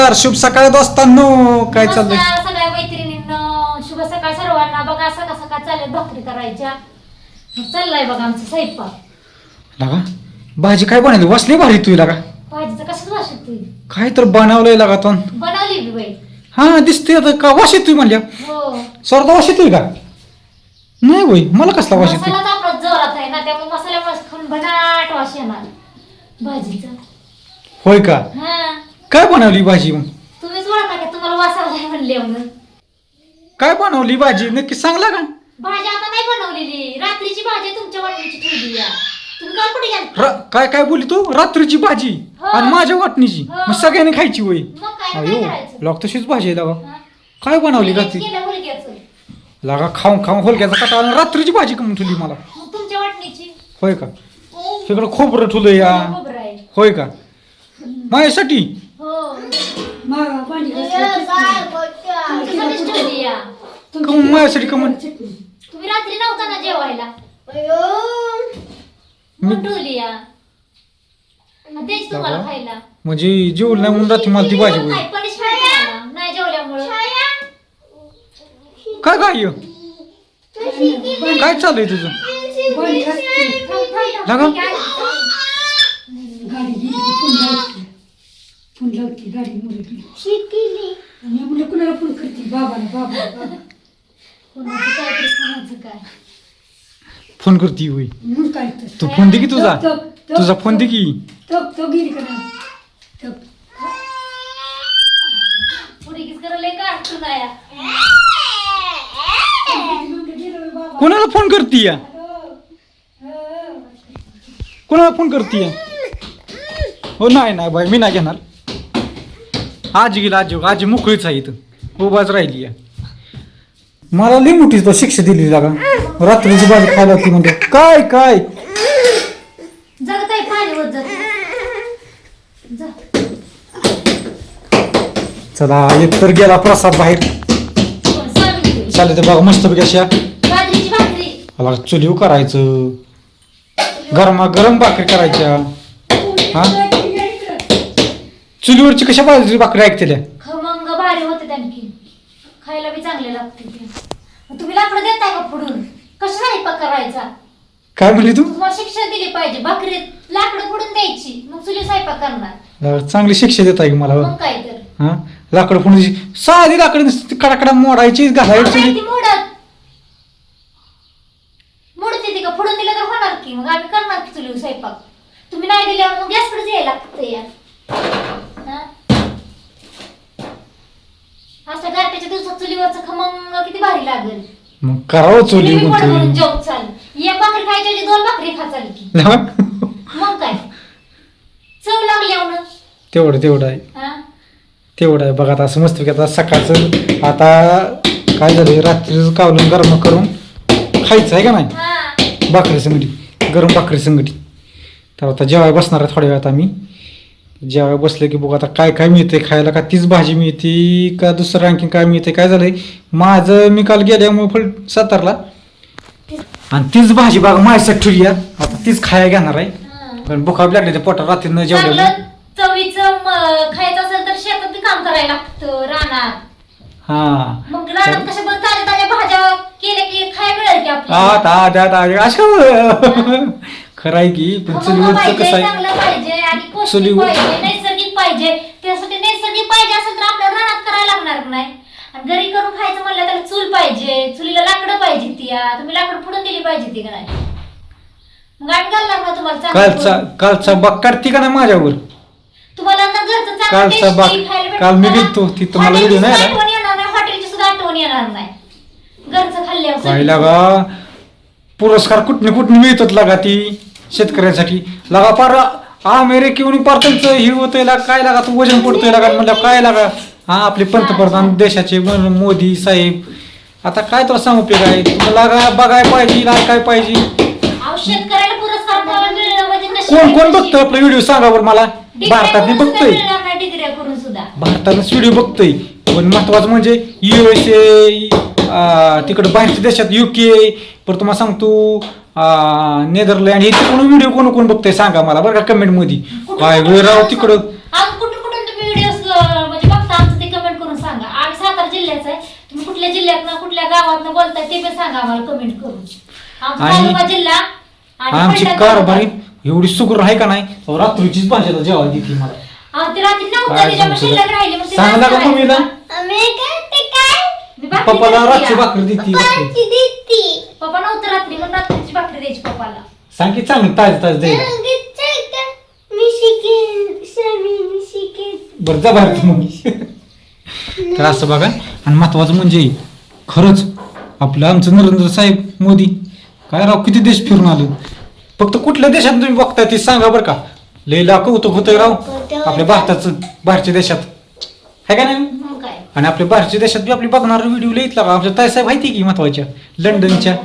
नमस्कार, शुभ सकाळ दोस्तांनो. काय चाललंय? नमस्कार सगळ्या मैत्रिणींनो, शुभ सकाळ सर्वांना. बघा सकाळ सकाळ चालले भाकरी करायच्या. चाललाय बघा आमचा स्वयंपाक. लागा भाजी काय बनवली? वासली भारी तुला लागा. भाजीचं कसं वास येतोय? काय तर बनवलंय लागा तो. बनवली बी बाई. हा दिसते आता का वास येतोय म्हणल्या. हो, स्वतः वास येतोय का? नाही होय, मला कसला वास येतोय? मसालाच आपला जोरात आहे ना, त्यामुळे मसाल्यामुळे खाऊन बनाट वास येणार भाजीचा. होय का? हा, काय बनवली भाजी मग? तुम्हीच ओळखा की तुम्हाला वास आलाय म्हणले म्हणून. काय बनवली भाजी नक्की सांगला का? भाजी आता नाही बनवलेली, रात्रीची भाजी तुमच्या वाटणीची ठेवली आहे. तुम्ही काल कुठे गेलता? काय काय बोलली तू? रात्रीची भाजी हो. आणि माझ्या वाटणीची. हो. मग सगळ्यांनी खायची होय? मग काय अयो करायचं? लोक तशीच भाजी आहे लागा. हा? काय बनवली रात्री? केलं मुलग्याचं. लागा खाऊन खाऊन होलक्याचा कटा रात्रीची भाजी करून ठेवली मला. मग तुमच्या वाटणीची होय का? इकडं खोबरं ठुलं या. खोबरं आहे. होय का? माझ्यासाठी हो. तुमच्यासाठीच ठेवली या. कमून माझ्यासाठी कमून तुम्ही रात्री नव्हता ना जेवायला, मी मग ठेवली या. मग तेच तुम्हाला खायला. म्हणजे जेवलं नाही म्हणून रात्री मला ती भाजी मग होईल. काय punishment तुम्हाला? नाही जेवल्यामुळं. काय काय काय चाललंय तुझं? लागा फोन लावते गाडी मुली आणि मुलं कुणाला फोन करते बाबाला बाबा कोणाचं काय तर कोणाचं काय. फोन करती होय? मग काय तर तू फोन दे की तुझा. तुझा फोन दे की. तो गेली का नाही पुढे करायला का तुला? कोणाला फोन करती या? कोणाला फोन करती या? हो नाही नाही बाई, मी नाही घेणार. आजी गेला, आजी मोकळीच आहे इथं उभाच राहिली या. मला लई मोठी तो शिक्षा दिली लागा. रात्रीची भाजी खायला होती म्हणजे काय काय जगत आहे पाणी होत जात. चला एक तर गेला प्रसाद बाहेर. चालले ते बघा मस्त पैकी अशा बाजरीची भाकरी. मला चुलीव करायचं, गरमा गरम भाकरी करायच्या. हा चुलीवरची कशा बाजरी भाकरी ऐकतेल्या? खमंग भारी होते आणखी, खायला बी चांगले लागते ते. मग तुम्ही लाकडं देताय का फोडून? कसं स्वयंपाक करायचा? काय म्हणली तू? तुम्हाला शिक्षा दिली पाहिजे. भाकरीत लाकडं फोडून द्यायची, मग चुली स्वयंपाक करणार. चांगली शिक्षा देत आहे की मला. मग काय तर. हा लाकडं फोडून साधी लाकडं कडाकडा मोडायची घालायची. आम्ही ती मोडते ती का? फोडून दिलं तर होणार की, मग आम्ही करणार की चुलीवर स्वयंपाक. तुम्ही नाही दिल्यावर मग गॅसकडेच यायला लागतं या. हा? असं गारठ्याच्या दिवसात चुलीवरचं खमंग किती भारी लागेल. मग करावं चुली तुम्ही पोट भरून म्हणतो. जेवत चाल. एक भाकरी खायच्या ऐवजी 2 भाकरी खा चाल की. मग काय चव लागली म्हणून. तेवढं आहे. हा? तेवढं आहे बघा. आता असं मस्त आता सकाळचं आता काय झालं, रात्रीच कावलं गरम करून खायचं आहे का नाही? हा. भाकरी संगटी, गरम भाकरी संगटी. तर आता जेवाय बसणार आहे थोड्या वेळात आम्ही. जेवाय बसले की बघू आता काय काय मिळते खायला. का तीच भाजी मिळते का दुसरं आणखीन काय मिळते? काय झालंय माझं, मी काल गेल्यामुळे फळ सातारला आणि तीच भाजी बघा माझ्यासाठी ठेवली आहे. आता तीच खायला घेणार आहे. हा. पण बुखा लागले ते पोटात रात्री न जेवलेलं. चांगलं चवीचं खायचं असेल तर शेतात बी काम करायला लागतं, रानात. हा मग रानात कशा पण ताज्या ताज्या भाज्या केल्या की खायला मिळेल की आपल्याला. असं खरं आहे की. पण खमंग चुलीवरचं पाहिजे, कसं आहे, चांगलं पाहिजे आणि पौष्टिक चुलीवर- पाहिजे, नैसर्गिक पाहिजे. त्यासाठी नैसर्गिक पाहिजे असेल तर आपल्याला रानात करायला लागणार नाही. आणि घरी करून खायचं म्हणलं तर चूल पाहिजे, चुलीला लाकडं पाहिजे. ती तुम्ही लाकडं फोडून दिली पाहिजे ती का नाही? मग आम्ही घालणार ना तुम्हाला चांगलं करून. कालचा बाग काढते का नाही माझ्यावर? तुम्हाला ना घरचं चांगलं कालचा tasty बाग खायला भेटतं काल मी ना. गेलतो ती तुम्हाला व्हिडिओ हॉटेलची नाही सुद्धा आला? आठवण येणार नाही, हॉटेलची सुद्धा आठवण येणार नाही. घरचं खाल्ल्यावर काय चवीचं. लागा पुरस्कार कुठने मिळतात लागा ती शेतकऱ्यांसाठी. लागा पार अमेरिकेहून पार त्यांचं हे होतंय लागा. काय लागा तू वजन पडतोय लागा म्हणलं काय लागा. हा आपले पंतप्रधान देशाचे मोदी साहेब. आता काय तुला सांगू काय तुला लागा बघाय पाहिजे, काय पाहिजे. अहो, शेतकऱ्याला पुरस्कार मिळणं म्हणजे नशीब कोण आहे. बघतोय आपला व्हिडिओ सांगा बरं मला. डिग्र्या भारतातले करून सुद्धा बघतोय, मिळणार नाही, डिग्र्या करून सुद्धा. भारतातच व्हिडिओ बघतोय. पण महत्वाचं म्हणजे USA, तिकडं बाहेरच्या देशात UK, परत तुम्हाला सांगतो नेदरलँड, हे तिकडून व्हिडिओ कोण बघतोय सांगा मला बरं का कमेंट मध्ये. काय वेळ राव तिकडं. आज कुठून तुम्ही व्हिडिओ म्हणजे कुठल्या जिल्ह्यातनं कुठल्या गावातनं बोलताय ते पण सांगा आम्हाला कमेंट करून. आमचा आणि तालुका जिल्हा आणि आमची फलटण तालुका. कारभारी एवढी सुगरण आहे का नाही अहो, रात्रीचीच भाज्याला जेवायला देते मला. ते रात्री नव्हतं काय त्याच्यामुळे सांगतो शिल्लक राहिली मग ते सांग नाश्ता नका करायचा. मम्मीला मी भाकरी पप्पाला करते रातची या. भाकरी देते पप्पा नव्हतं रात्री म्हणून रात्रीची भाकरी द्यायची पप्पाला. सांग की चांगलं ताज ताज द्यायला. बरं जा बाहेर तू मम्मी. तर असं बघा आणि महत्वाचं म्हणजे खरंच आपलं आमचं नरेंद्र साहेब मोदी काय राव किती देश फिरून आलो. फक्त कुठल्या देशात तुम्ही बघताय ते सांगा बरं का. लय कौतुक होतंय राव आपल्या भारताचं बाहेरच्या देशात आहे का नाही. मग काय आणि आपल्या बाहेरच्या देशात बी आपली बघणारा व्हिडिओ लिहितला का आमच्या ताईसाहेब माहिती की महत्वाच्या लंडनच्या.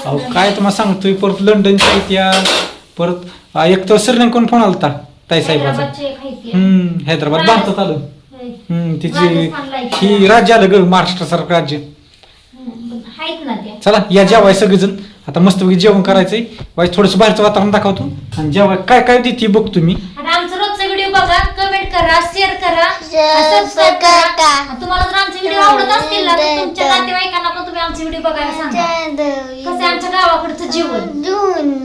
अहो काय तुम्हाला सांगतोय परत लंडनच्या इत्या परत एक तर श्रीलंकेहून फोन आलता ताईसाहेबाचा. हैदराबादचे खायचे. हैदराबाद भारतात आलं. तिची राजस्थानला आहे. ही राज्य आलं ग महाराष्ट्रासारखं राज्य. आहेत ना त्या. चला या जेवाय सगळेजण आता मस्तपैकी जेवण करायचंय. वाईट थोडंसं बाहेरचं वातावरण दाखवतो आणि जेवाय काय काय देते बघ तुम्ही. आणि आमचं रोजचा व्हिडिओ बघा, कमेंट करा, शेअर करा, सबस्क्राईब करा. आणि तुम्हाला जर आमचे व्हिडिओ आवडत असतील ना तर तुमच्या नातेवाईकांना पण तुम्ही आमचे व्हिडिओ बघायला सांगा. कसं आहे आमच्या गावाकडचं जीवन.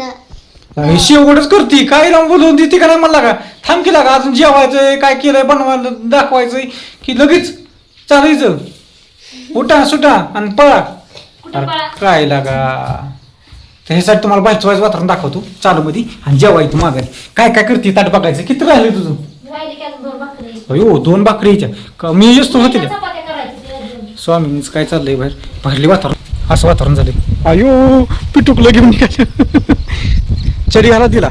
शेवटच करते काय लावून बोलवून देते का नाही मला का. थांब केला का अजून जेवायचंय काय केलंय बनवायला दाखवायचंय की लगेच चालायचं उठा सुटा आणि पळा. कुठं अरे पळा? काय लागा तर ह्यासाठी तुम्हाला बाहेरचं वाईज वातावरण दाखवतो चालू मध्ये आणि जेवायचं मागायला काय काय करते ताट बघायचं. किती राहिले तुझं. राहिले की अजून 2 भाकरी. अयो 2 भाकरीच्या मी जास्त होते त्या चपात्या करायच्या त्या 2. स्वामींच काय चाललंय बाहेर बाहेरले वातावरण असं वातावरण झालंय. अयो पिटुकलं घेऊन निघालं चरी आला दिला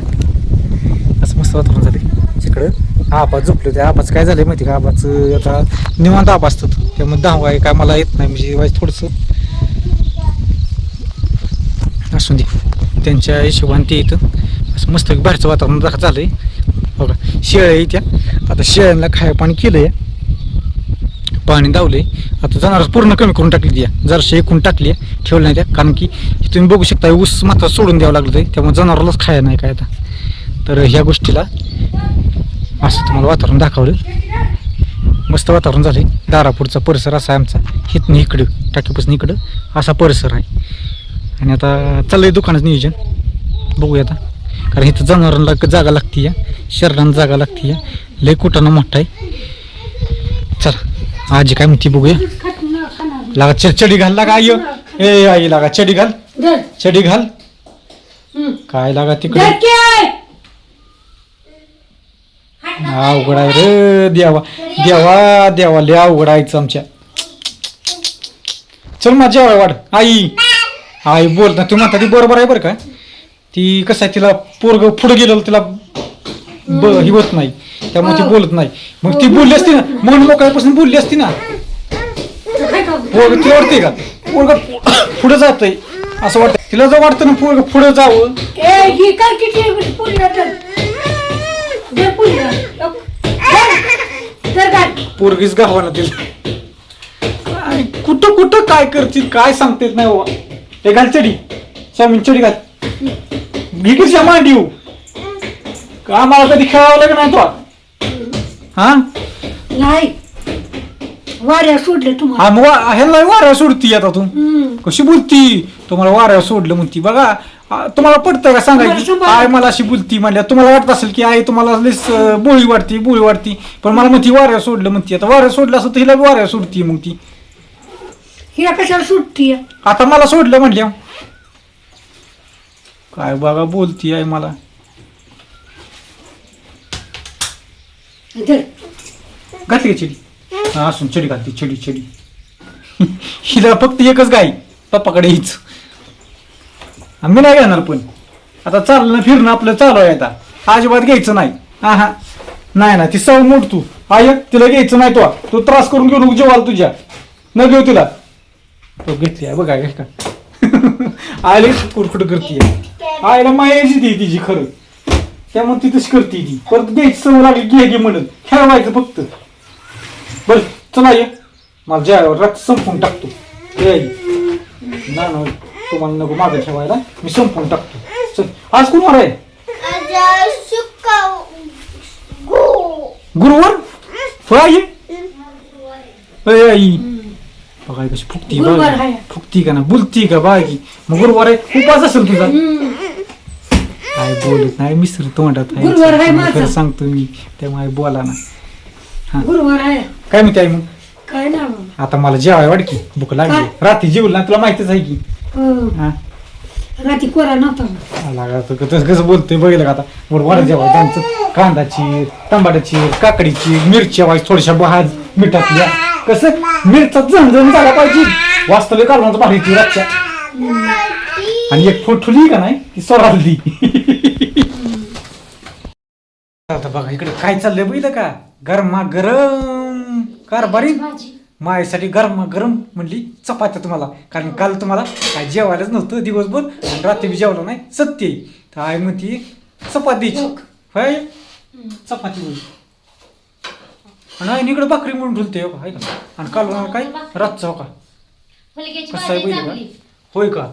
असं मस्त वातावरण झाले तिकडं. आबाच झोपले होते. आबाच काय झालंय माहिती का आबाचं आता निवांत आबा असतात त्यामुळे 10 आहे काय मला येत नाही म्हणजे वाईज थोडंसं असून दे त्यांच्या हिशोबाने ते येतं असं मस्त बाहेरचं वातावरण झालंय बघा. शेळ्या येत्या आता शेळ्यांना खाया पाणी केलंय पाणी दावलंय आता जाणार पूर्ण कमी करून टाकली द्या जरशी एकूण टाकली ठेवलं नाही त्या कारण की तुम्ही बघू शकता ऊस मात्र सोडून द्यावं लागलं ते त्यामुळे जनावरालाच खाया नाही काय आता. तर ह्या गोष्टीला असं तुम्हाला वातावरण दाखवलं मस्त वातावरण झालंय. दारापूरचा परिसर असा आहे आमचा हितनं इकडं टाकीपासून इकडं असा परिसर आहे. आणि आता चाललंय दुकानाचं नियोजन बघूया आता कारण इथं जनावरांना जागा लागते या शरीरांना जागा लागते या लय कुटाणा मोठा आहे. चला आजी काय म्हणते बघूया. लागा चडी घाल लागा आई ए आई लागा चडी घाल चडी घाल काय लागा तिकडे अवघड आहे रे देवा देवा देवा लय अवघड आहेच आमच्या. चल माझ्या वाढ आई आई बोल ना तू म्हणता ती बरोबर आहे बरं का. ती कसं आहे तिला पोरग पुढे गेलं तिला ही होत नाही त्यामुळे ती बोलत नाही. मग ती बोलली असती ना मन मोकळ्यापासून बोलली असती ना पोरग ती वाटते का पोरग पुढे जातंय असं वाटतं तिला जर वाटतं ना पोरग पुढे जावं. पोरगीच गावाला तिला कुठं कुठं काय करतील काय सांगता येत नाही बाबा. ते घाल चडी स्वामीन चडी घाल घिकीच्या मांडी येऊ का मला कधी खेळावं लागेल नाही तो हा नाही वाऱ्या सोडले तुम्हाला. हा मग ह्याला वाऱ्या सोडती आता तू कशी बोलती तुम्हाला वाऱ्या सोडलं म्हणती बघा. तुम्हाला पटतं का सांगायची आई मला अशी बोलती म्हणल्या तुम्हाला वाटत असेल की आई तुम्हाला बोळी वाटती पण मला म्हणती वाऱ्या सोडलं म्हणती. आता वाऱ्या सोडलं असं तर हिला वाऱ्या सोडती मग ती हिला कशाला सुटती आता मला सोडलं म्हणल्या काय बघा बोलती आहे मला. घातली चडी हा असून चडी घालती चडी हिला फक्त एकच गाय पप्पाकडे हीच आम्ही नाही घेणार पण आता चालणं फिरणं आपलं चालू आहे आता अजिबात घ्यायचं नाही. हा हा नाही ती सव मोड तू आय तिला घ्यायचं नाही तू त्रास करून घेऊ नको जेवाल तुझ्या न घेऊ तिला तो घेतली आहे बघा का आयला कुरकुट करते आईला मायाची ती तिची खरं त्यामुळे ती तशी करते ती परत घ्यायची सवय लागली घे म्हणून खेळवायचं फक्त. बरं चला ये मला जेवायवर रात संपून टाकतो ना तुम्हाला नको मागे ठेवायला मी संपून टाकतो. चल आज कोण वार आहे गुरुवार आई बघा कशी फुकती गुरुवार बघा. आहे. फुकती का ना बोलती का बागी मग गुरुवार आहे उपास असेल तुझा काय बोलत नाही मिसर तोंडात आहे. गुरुवार आहे माझा. खरं सांगतो मी त्यामुळे बोला ना गुरुवार आहे काय म्हणते आई मग काय ना बाबा आता मला जेवाय वाटकी भूक लागली काय? रात्री जेवलं ना तुला माहितीच आहे की हो. हा रात्री कोरा नव्हता आला का तसं कसं बोलतोय बघितलं का आता बरोबर जेवाय त्यांचं कांदाची टमाट्याची काकडीची मिरच्या वाईस थोड्याशा भाज मिठातल्या कसं मिरचा झणझण झाला पाहिजे वास्तव्य काढून भारीची रातच्या आणि एक ठुली का नाही ती सोराली आता बघा इकडे काय चाललंय बघितलं का गरमा गरम कारभारी भाजी माझ्यासाठी गरमा गरम म्हणली चपात्या तुम्हाला कारण काल तुम्हाला काय जेवायलाच नव्हतं दिवसभर आणि रात्री बी जेवलं नाही सत्य आहे. तर आई म्हणती चपाती द्यायची होय चपाती बोल आणि आई इकडे भाकरी म्हणून ठुलते हो का आहे का आणि काल म्हणाल काय रातचं हो का फुलक्याची कसं आहे भाजी बघितलं चांगली का होय का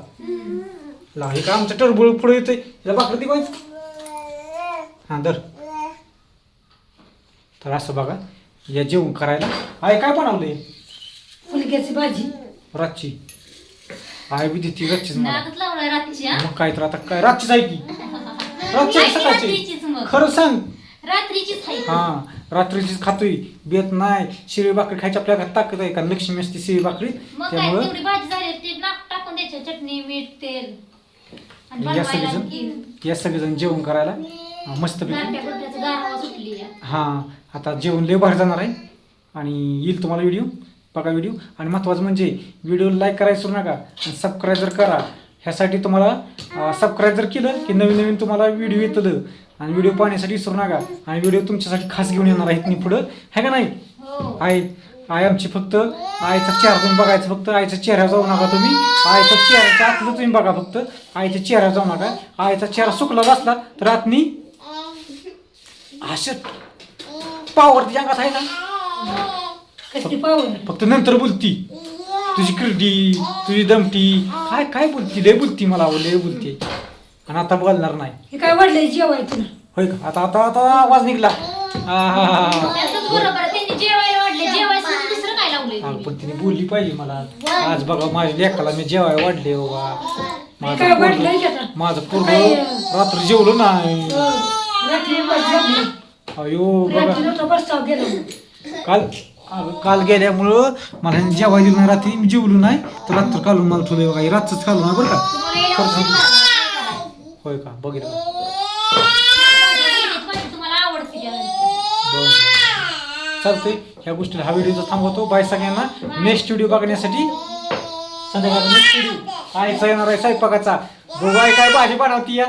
ला हे का आमचं टरबुळ पुढे येतंय त्याला भाकरी ती पाहिजे हां दर तर असं बघा या जेवण करायला आई काय बनवलंय फुलक्याची भाजी रातची आई बी देते रातचीच मला नागच लावणार रातची हा? मग काय तर आता काय रातचीच आहे की रातची नाही, सकाळची रात्रीचीच मग. खरं सांग रात्रीचीच आहे हा रात्रीचीच खातोय बेत नाही शिळी भाकरी खायची आपल्या घरात ताकद आहे का लक्ष्मी असते शिळी भाकरी मग काय त्यामुळं तेवढी भाजी झाली ती टाकून द्यायची चटणी मीठ तेल आणि या बनवायला सगळेजण आणखी या सगळेजण जेवण करायला मस्तपैकी गारट्या गुरट्याचं गारवा सुटली आहे. हा आता जेवण लय बाहेर जाणार आहे आणि येईल तुम्हाला व्हिडिओ बघा व्हिडिओ आणि महत्त्वाचं म्हणजे व्हिडिओ लाईक करायला विसरू नका आणि सबस्क्राईब जर करा ह्यासाठी तुम्हाला सबस्क्राईब जर केलं की नवीन नवीन तुम्हाला व्हिडिओ येतं आणि व्हिडिओ पाहण्यासाठी विसरू नका आणि व्हिडिओ तुमच्यासाठी खास घेऊन येणार आहेत मी पुढं आहे का नाही हो आई आमची फक्त आईचा चेहरा तुम्ही बघायचं फक्त आईच्या चेहऱ्यावर जाऊ नका तुम्ही आईच्या चेहऱ्याच्या आतलं तुम्ही बघा फक्त आईच्या चेहऱ्यावर जाऊ नका आईचा चेहरा सुकला असला तर आतनी असं पावरती अंगात आहे ना कसली पावर फक्त नंतर बोलती तुझी किरडी तुझी दमटी काय काय बोलती लय बोलती मला लय बोलते आणि आता बोलणार नाही हे काय वाढलंय जेवायचं होय का आता आता आता आवाज निघला आहाहा. त्यातच बरोबर आहे. त्यांनी जेवायला वाढले जेवायचं दुसरं काय लावलंय हा, तुम्ही? पण तिने बोलली पाहिजे मला आज बघा माझ्या लेकाला मी जेवाय वाढले बाबा काय वाढलंय की आता? माझं पूर्ण काय? रात्री जेवलो नाही रात्री जेवली. अयो बघा रात्री नव्हतं बसताव गेलो काल गेल्यामुळं मला जेवाय दिलं नाही रात्री मी जेवलो नाही तर रात्र काढून मला थोडं काही रातच काढून नाही बरं का तुम्हाला यायला खरं उशीर सांगतो. लागला नाही काय? होय का बघितलं का? बहिणीची भाजी तुम्हाला आवडते का? बरं चालतंय ह्या गोष्टीला हा व्हिडिओ थांबवतो बाय सगळ्यांना नेक्स्ट व्हिडिओ बघण्यासाठी संध्याकाळचा नेक्स्ट व्हिडिओ आईचा येणार आहे स्वयंपाकाचा बघू आई काय भाजी बनवती या